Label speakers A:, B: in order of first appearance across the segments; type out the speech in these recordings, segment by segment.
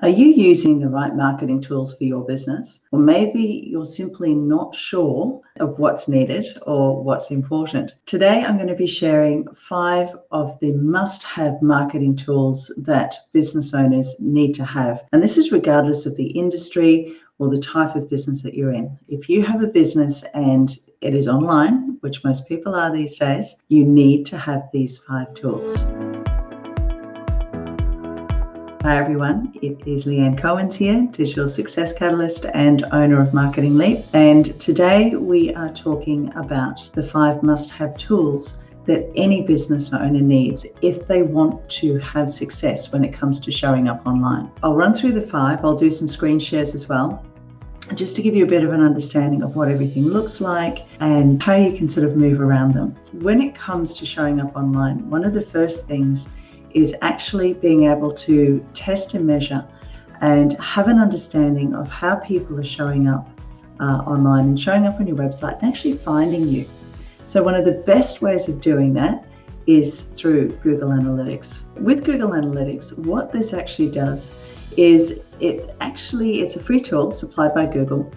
A: Are you using the right marketing tools for your business? Or maybe you're simply not sure of what's needed or what's important. Today, I'm going to be sharing 5 of the must-have marketing tools that business owners need to have. And this is regardless of the industry or the type of business that you're in. If you have a business and it is online, which most people are these days, you need to have these 5 tools. Hi everyone, it is Leanne Cohen's here, Digital Success Catalyst and owner of Marketing Leap. And today we are talking about the 5 must-have tools that any business owner needs if they want to have success when it comes to showing up online. I'll run through the 5, I'll do some screen shares as well, just to give you a bit of an understanding of what everything looks like and how you can sort of move around them. When it comes to showing up online, one of the first things is actually being able to test and measure and have an understanding of how people are showing up online and showing up on your website and actually finding you. So one of the best ways of doing that is through Google Analytics. With Google Analytics, what this actually does is it's a free tool supplied by Google,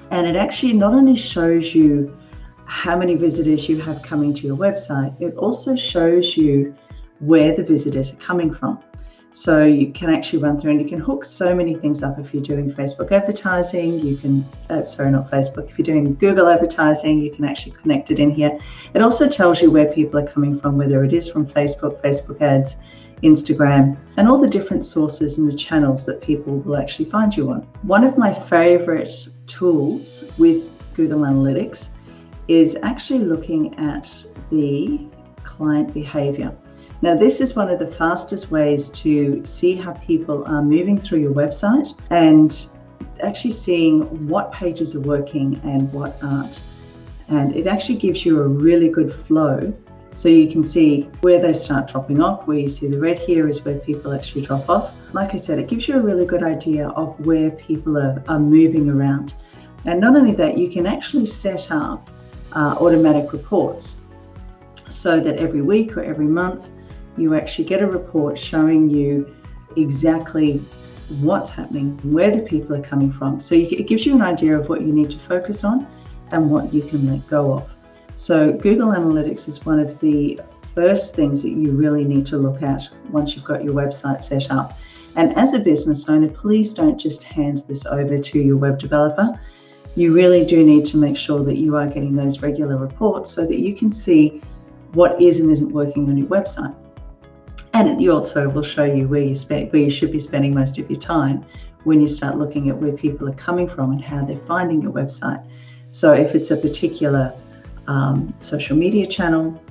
A: and it actually not only shows you how many visitors you have coming to your website, it also shows you where the visitors are coming from. So you can actually run through and you can hook so many things up. If you're doing Facebook advertising, you can, if you're doing Google advertising, you can actually connect it in here. It also tells you where people are coming from, whether it is from Facebook ads, Instagram, and all the different sources and the channels that people will actually find you on. One of my favorite tools with Google Analytics is actually looking at the client behavior. Now, this is one of the fastest ways to see how people are moving through your website and actually seeing what pages are working and what aren't. And it actually gives you a really good flow. So you can see where they start dropping off. Where you see the red here is where people actually drop off. Like I said, it gives you a really good idea of where people are moving around. And not only that, you can actually set up automatic reports so that every week or every month, you actually get a report showing you exactly what's happening, where the people are coming from. So it gives you an idea of what you need to focus on and what you can let go of. So Google Analytics is one of the first things that you really need to look at once you've got your website set up. And as a business owner, please don't just hand this over to your web developer. You really do need to make sure that you are getting those regular reports so that you can see what is and isn't working on your website. And it also will show you where you should be spending most of your time when you start looking at where people are coming from and how they're finding your website. So if it's a particular social media channel,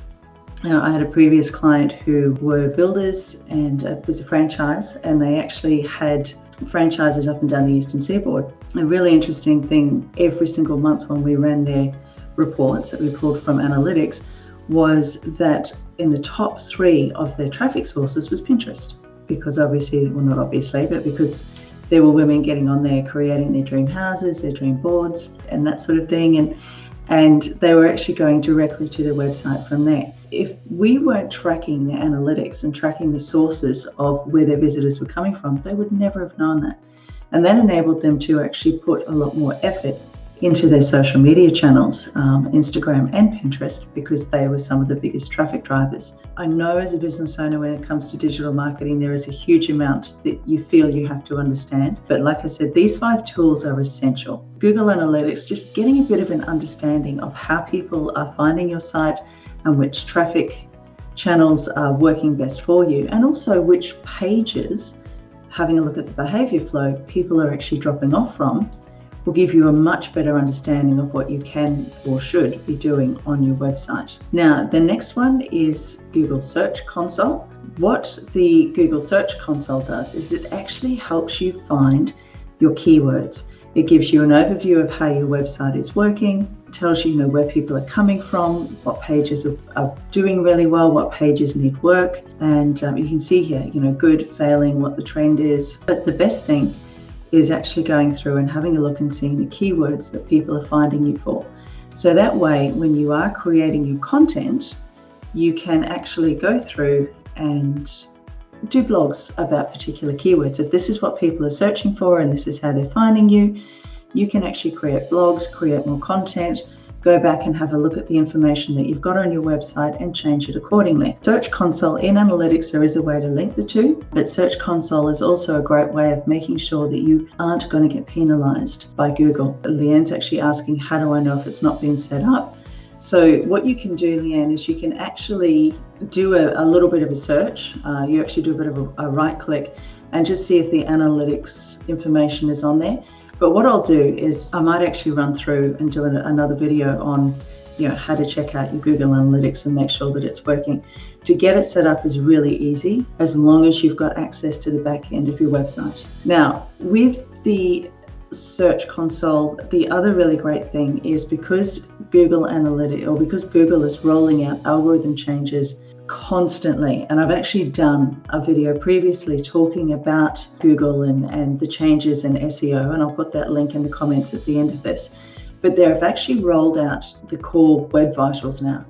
A: I had a previous client who were builders and it was a franchise, and they actually had franchises up and down the Eastern Seaboard. A really interesting thing, every single month when we ran their reports that we pulled from analytics, was that in the top 3 of their traffic sources was Pinterest, because because there were women getting on there creating their dream houses, their dream boards and that sort of thing, and they were actually going directly to their website from there. If we weren't tracking the analytics and tracking the sources of where their visitors were coming from, they would never have known that. And that enabled them to actually put a lot more effort into their social media channels, Instagram and Pinterest, because they were some of the biggest traffic drivers. I know as a business owner, when it comes to digital marketing, there is a huge amount that you feel you have to understand. But like I said, these 5 tools are essential. Google Analytics, just getting a bit of an understanding of how people are finding your site and which traffic channels are working best for you, and also which pages, having a look at the behavior flow, people are actually dropping off from, will give you a much better understanding of what you can or should be doing on your website. Now, the next one is Google Search Console. What the Google Search Console does is it actually helps you find your keywords. It gives you an overview of how your website is working, tells you, where people are coming from, what pages are doing really well, what pages need work, and you can see here, good, failing, what the trend is. But the best thing is actually going through and having a look and seeing the keywords that people are finding you for. So that way, when you are creating your content, you can actually go through and do blogs about particular keywords. If this is what people are searching for and this is how they're finding you, you can actually create blogs, create more content, go back and have a look at the information that you've got on your website and change it accordingly. Search Console, in analytics, there is a way to link the two, but Search Console is also a great way of making sure that you aren't going to get penalized by Google. Leanne's actually asking, how do I know if it's not been set up? So what you can do, Leanne, is you can actually do a little bit of a search. You actually do a bit of a right click and just see if the analytics information is on there. But what I'll do is I might actually run through and do another video on how to check out your Google Analytics and make sure that it's working. To get it set up is really easy as long as you've got access to the back end of your website. Now, with the Search Console, the other really great thing is because Google is rolling out algorithm changes constantly, and I've actually done a video previously talking about Google and the changes in SEO, and I'll put that link in the comments at the end of this. But they've actually rolled out the core Web Vitals now,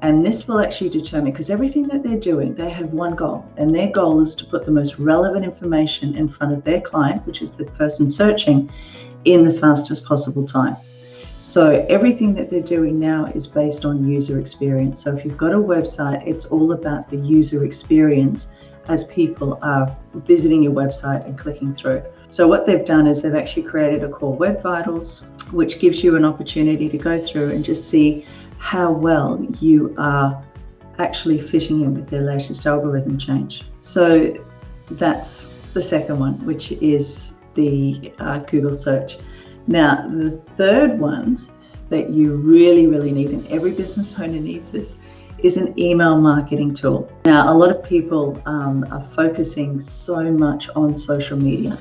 A: and this will actually determine, because everything that they're doing, they have one goal, and their goal is to put the most relevant information in front of their client, which is the person searching, in the fastest possible time. So everything that they're doing now is based on user experience. So if you've got a website, it's all about the user experience as people are visiting your website and clicking through. So what they've done is they've actually created a core Web Vitals, which gives you an opportunity to go through and just see how well you are actually fitting in with their latest algorithm change. So that's the second one, which is the Google search. Now, the third one that you really, really need, and every business owner needs this, is an email marketing tool. Now, a lot of people are focusing so much on social media,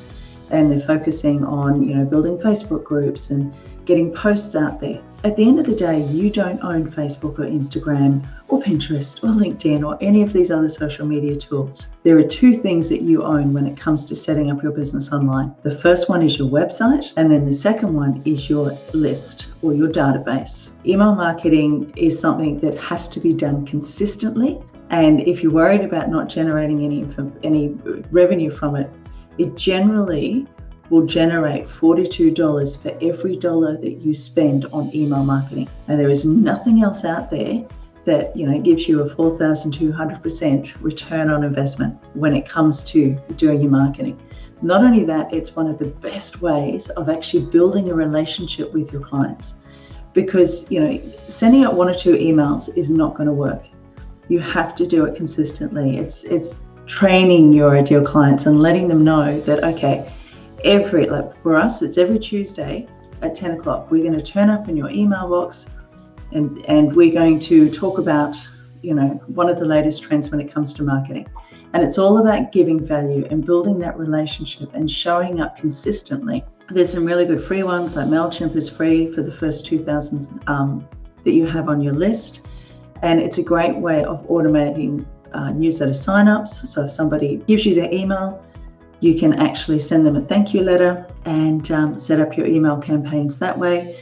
A: and they're focusing on, building Facebook groups and getting posts out there. At the end of the day, you don't own Facebook or Instagram or Pinterest or LinkedIn or any of these other social media tools. There are two things that you own when it comes to setting up your business online. The first one is your website, and then the second one is your list or your database. Email marketing is something that has to be done consistently, and if you're worried about not generating any revenue from it, it generally will generate $42 for every dollar that you spend on email marketing. And there is nothing else out there that gives you a 4,200% return on investment when it comes to doing your marketing. Not only that, it's one of the best ways of actually building a relationship with your clients, because sending out one or two emails is not going to work. You have to do it consistently. It's training your ideal clients and letting them know that, okay, for us, it's every Tuesday at 10 o'clock. We're going to turn up in your email box and we're going to talk about, one of the latest trends when it comes to marketing. And it's all about giving value and building that relationship and showing up consistently. There's some really good free ones, like MailChimp is free for the first 2,000 that you have on your list. And it's a great way of automating newsletter signups. So if somebody gives you their email, you can actually send them a thank you letter and set up your email campaigns that way.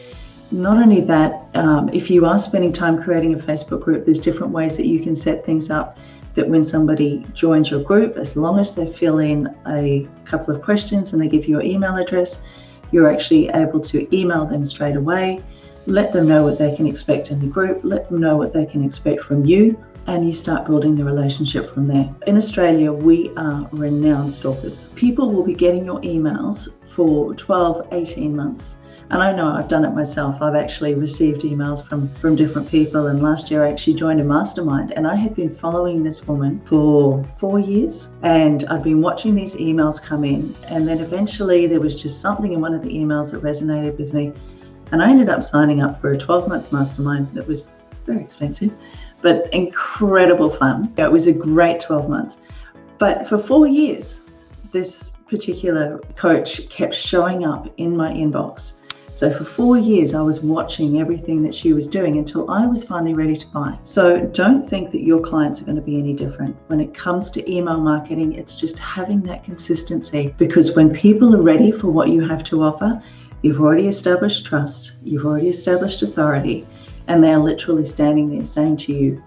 A: Not only that, if you are spending time creating a Facebook group, there's different ways that you can set things up that when somebody joins your group, as long as they fill in a couple of questions and they give you your email address, you're actually able to email them straight away, let them know what they can expect in the group, let them know what they can expect from you, and you start building the relationship from there. In Australia, we are renowned stalkers. People will be getting your emails for 12, 18 months. And I know I've done it myself. I've actually received emails from different people. And last year I actually joined a mastermind, and I had been following this woman for 4 years. And I'd been watching these emails come in. And then eventually there was just something in one of the emails that resonated with me. And I ended up signing up for a 12-month mastermind that was very expensive, but incredible fun. It was a great 12 months. But for 4 years, this particular coach kept showing up in my inbox. So for 4 years, I was watching everything that she was doing until I was finally ready to buy. So don't think that your clients are going to be any different. When it comes to email marketing, it's just having that consistency, because when people are ready for what you have to offer, you've already established trust, you've already established authority, and they are literally standing there saying to you,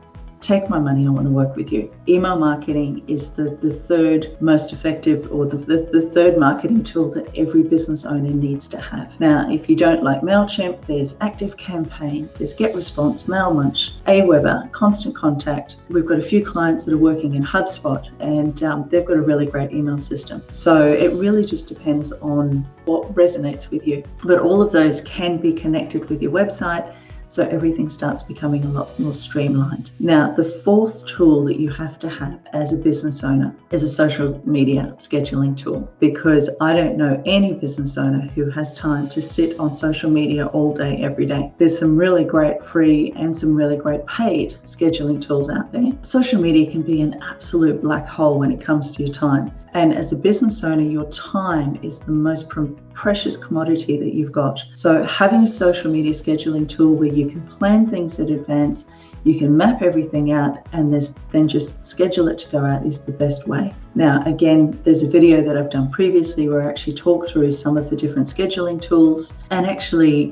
A: take my money, I want to work with you. Email marketing is the third most effective, or the third marketing tool that every business owner needs to have. Now, if you don't like MailChimp, there's ActiveCampaign, there's GetResponse, MailMunch, Aweber, Constant Contact. We've got a few clients that are working in HubSpot, and they've got a really great email system. So it really just depends on what resonates with you. But all of those can be connected with your website, so everything starts becoming a lot more streamlined. Now, the fourth tool that you have to have as a business owner is a social media scheduling tool, because I don't know any business owner who has time to sit on social media all day, every day. There's some really great free and some really great paid scheduling tools out there. Social media can be an absolute black hole when it comes to your time. And as a business owner, your time is the most precious commodity that you've got. So having a social media scheduling tool where you can plan things in advance, you can map everything out, and then just schedule it to go out is the best way. Now, again, there's a video that I've done previously where I actually talk through some of the different scheduling tools and actually,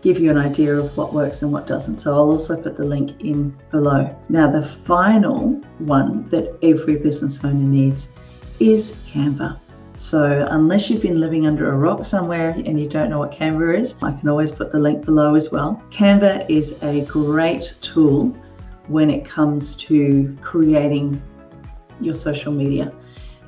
A: give you an idea of what works and what doesn't. So I'll also put the link in below. Now, the final one that every business owner needs is Canva. So unless you've been living under a rock somewhere and you don't know what Canva is, I can always put the link below as well. Canva is a great tool when it comes to creating your social media.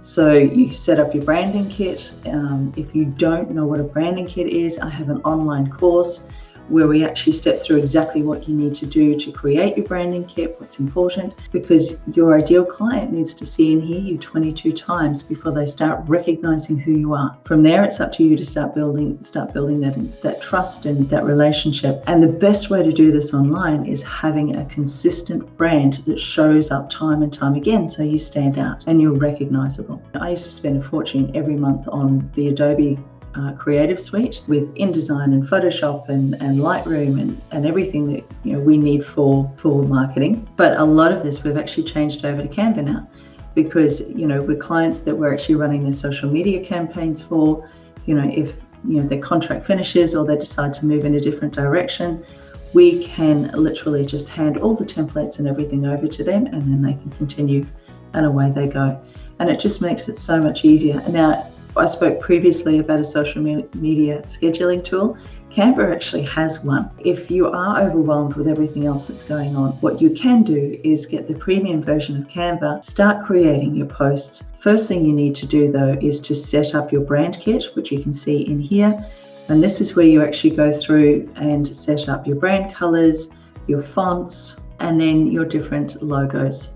A: So you set up your branding kit. If you don't know what a branding kit is, I have an online course where we actually step through exactly what you need to do to create your branding kit, what's important, because your ideal client needs to see and hear you 22 times before they start recognizing who you are. From there, it's up to you to start building that trust and that relationship. And the best way to do this online is having a consistent brand that shows up time and time again, so you stand out and you're recognizable. I used to spend a fortune every month on the Adobe Creative Suite with InDesign and Photoshop and Lightroom and everything that we need for marketing. But a lot of this we've actually changed over to Canva now, because with clients that we're actually running their social media campaigns for, if their contract finishes or they decide to move in a different direction, we can literally just hand all the templates and everything over to them, and then they can continue and away they go. And it just makes it so much easier. Now, I spoke previously about a social media scheduling tool. Canva actually has one. If you are overwhelmed with everything else that's going on, what you can do is get the premium version of Canva, start creating your posts. First thing you need to do though is to set up your brand kit, which you can see in here. And this is where you actually go through and set up your brand colors, your fonts, and then your different logos.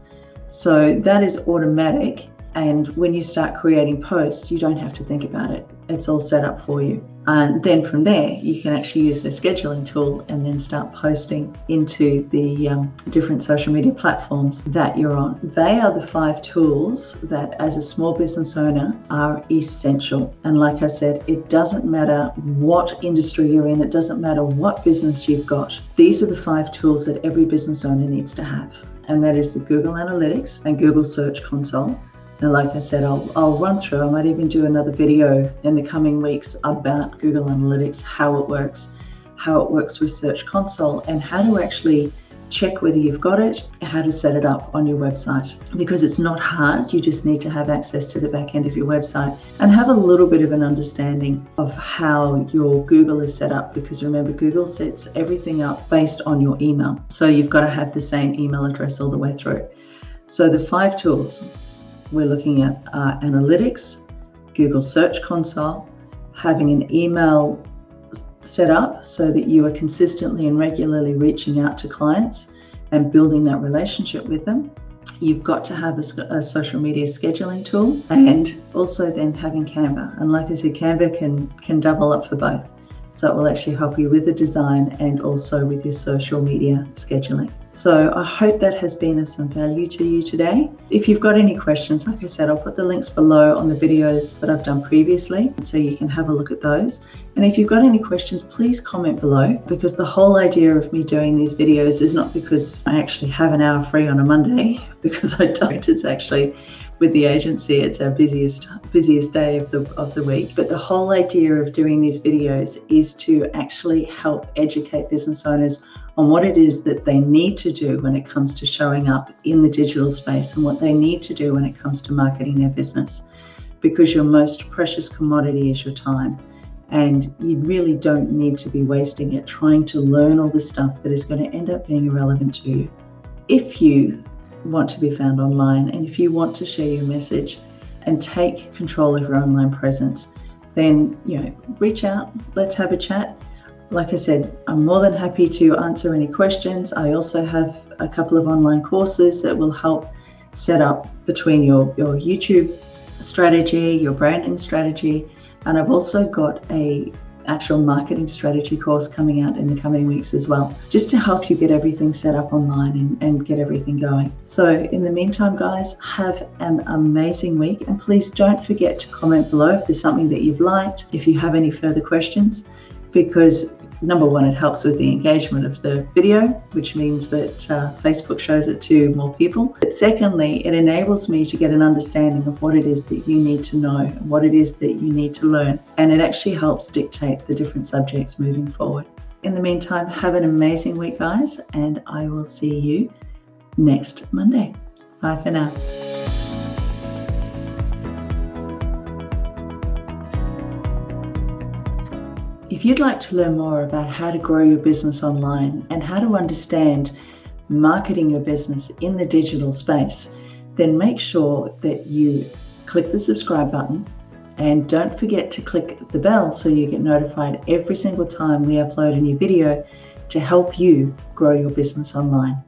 A: So that is automatic. And when you start creating posts, you don't have to think about it. It's all set up for you. And then from there, you can actually use the scheduling tool and then start posting into the different social media platforms that you're on. They are the 5 tools that as a small business owner are essential. And like I said, it doesn't matter what industry you're in. It doesn't matter what business you've got. These are the 5 tools that every business owner needs to have. And that is the Google Analytics and Google Search Console. And like I said, I'll run through, I might even do another video in the coming weeks about Google Analytics, how it works with Search Console, and how to actually check whether you've got it, how to set it up on your website. Because it's not hard, you just need to have access to the back end of your website and have a little bit of an understanding of how your Google is set up, because remember, Google sets everything up based on your email. So you've got to have the same email address all the way through. So the 5 tools we're looking at are Analytics, Google Search Console, having an email set up so that you are consistently and regularly reaching out to clients and building that relationship with them. You've got to have a social media scheduling tool, and also then having Canva. And like I said, Canva can double up for both. So it will actually help you with the design and also with your social media scheduling. So I hope that has been of some value to you today. If you've got any questions, like I said, I'll put the links below on the videos that I've done previously, so you can have a look at those. And if you've got any questions, please comment below, because the whole idea of me doing these videos is not because I actually have an hour free on a Monday, because I don't. It's actually, with the agency, it's our busiest day of the week. But the whole idea of doing these videos is to actually help educate business owners on what it is that they need to do when it comes to showing up in the digital space and what they need to do when it comes to marketing their business. Because your most precious commodity is your time. And you really don't need to be wasting it trying to learn all the stuff that is going to end up being irrelevant to you. If you want to be found online and if you want to share your message and take control of your online presence, then reach out, let's have a chat. Like I said, I'm more than happy to answer any questions. I also have a couple of online courses that will help set up between your YouTube strategy, your branding strategy, and I've also got a actual marketing strategy course coming out in the coming weeks as well, just to help you get everything set up online and get everything going. So in the meantime, guys, have an amazing week, and please don't forget to comment below if there's something that you've liked, if you have any further questions, because number one, it helps with the engagement of the video, which means that Facebook shows it to more people. But secondly, it enables me to get an understanding of what it is that you need to know, what it is that you need to learn, and it actually helps dictate the different subjects moving forward. In the meantime, have an amazing week, guys, and I will see you next Monday. Bye for now. If you'd like to learn more about how to grow your business online and how to understand marketing your business in the digital space, then make sure that you click the subscribe button and don't forget to click the bell so you get notified every single time we upload a new video to help you grow your business online.